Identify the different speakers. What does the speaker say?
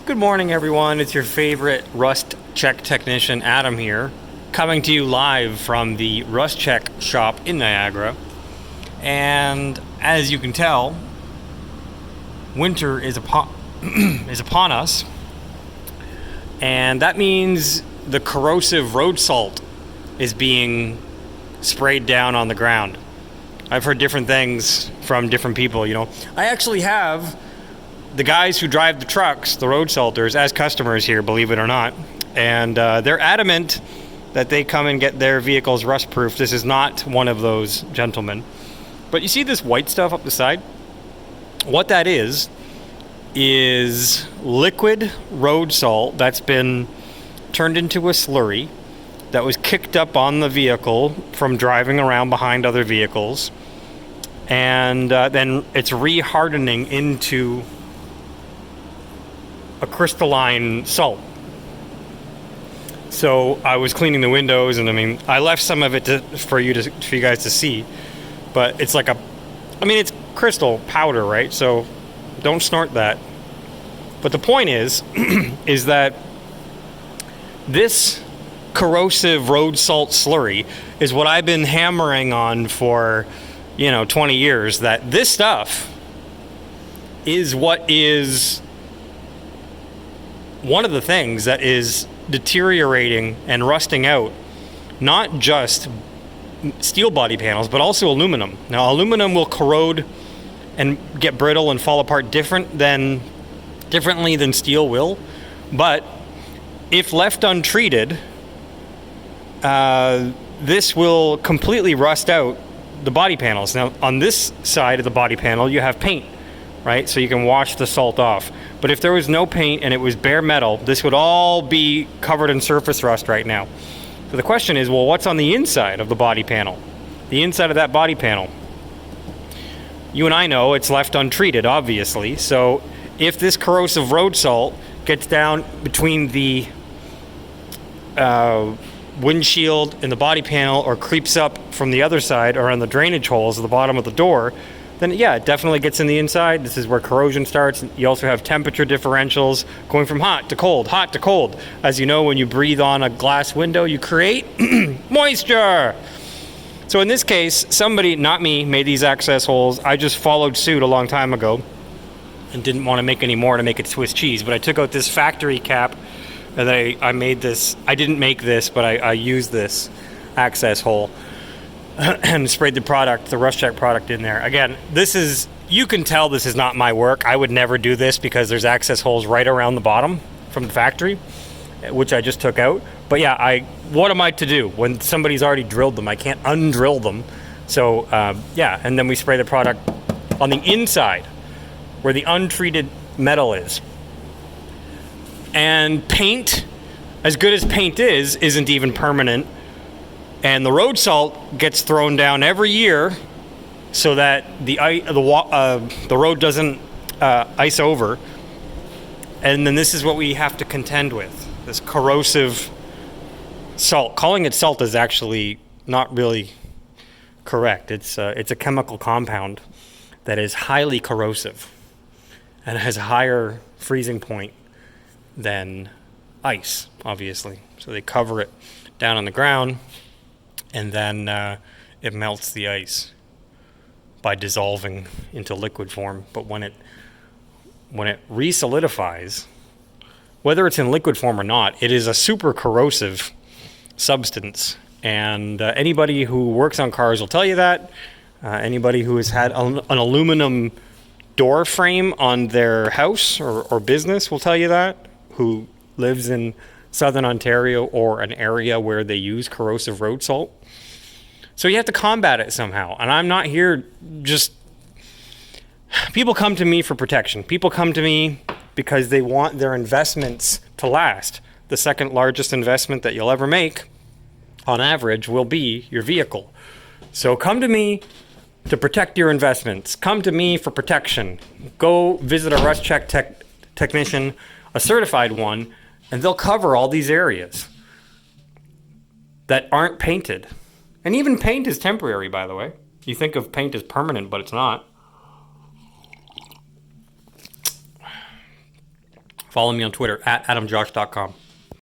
Speaker 1: Good morning, everyone. It's your favorite rust check technician, Adam here, coming to you live from the rust check shop in Niagara. And as you can tell, winter is upon us, and that means the corrosive road salt is being sprayed down on the ground. I've heard different things from different people. I actually have the guys who drive the trucks, the road salters, as customers here, believe it or not. And they're adamant that they come and get their vehicles rust-proof. This is not one of those gentlemen. But you see this white stuff up the side? What that is liquid road salt that's been turned into a slurry that was kicked up on the vehicle from driving around behind other vehicles. And then it's re-hardening into a crystalline salt. So I was cleaning the windows, and I left some of it for you guys to see, but it's like it's crystal powder, right? So don't snort that. But the point is that this corrosive road salt slurry is what I've been hammering on for 20 years, that this stuff is what is one of the things that is deteriorating and rusting out not just steel body panels, but also aluminum. Now, aluminum will corrode and get brittle and fall apart differently than steel will, but if left untreated, this will completely rust out the body panels. Now, on this side of the body panel, you have paint, right? So you can wash the salt off. But if there was no paint and it was bare metal, this would all be covered in surface rust right now. So the question is, well, what's on the inside of the body panel? The inside of that body panel. You and I know it's left untreated, obviously. So if this corrosive road salt gets down between the windshield and the body panel, or creeps up from the other side or on the drainage holes at the bottom of the door, then yeah, it definitely gets in the inside. This is where corrosion starts. You also have temperature differentials going from hot to cold, hot to cold. As you know, when you breathe on a glass window, you create moisture. So in this case, somebody, not me, made these access holes. I just followed suit a long time ago and didn't want to make any more to make it Swiss cheese. But I took out this factory cap, and I made this. I didn't make this, but I used this access hole and sprayed the rust check product in there. Again, you can tell this is not my work. I would never do this because there's access holes right around the bottom from the factory, which I just took out. But yeah, what am I to do when somebody's already drilled them? I can't undrill them. So and then we spray the product on the inside where the untreated metal is. And paint, as good as paint isn't even permanent. And the road salt gets thrown down every year so that the road doesn't ice over. And then this is what we have to contend with, this corrosive salt. Calling it salt is actually not really correct. It's a chemical compound that is highly corrosive and has a higher freezing point than ice, obviously. So they cover it down on the ground, and then it melts the ice by dissolving into liquid form. But when it re-solidifies, whether it's in liquid form or not, it is a super corrosive substance. And anybody who works on cars will tell you that. Anybody who has had an aluminum door frame on their house or business will tell you that, who lives in Southern Ontario or an area where they use corrosive road salt. So you have to combat it somehow. And I'm not here people come to me for protection. People come to me because they want their investments to last. The second largest investment that you'll ever make, on average, will be your vehicle. So come to me to protect your investments. Come to me for protection. Go visit a rust check technician, a certified one, and they'll cover all these areas that aren't painted. And even paint is temporary, by the way. You think of paint as permanent, but it's not. Follow me on Twitter at adamjosh.com.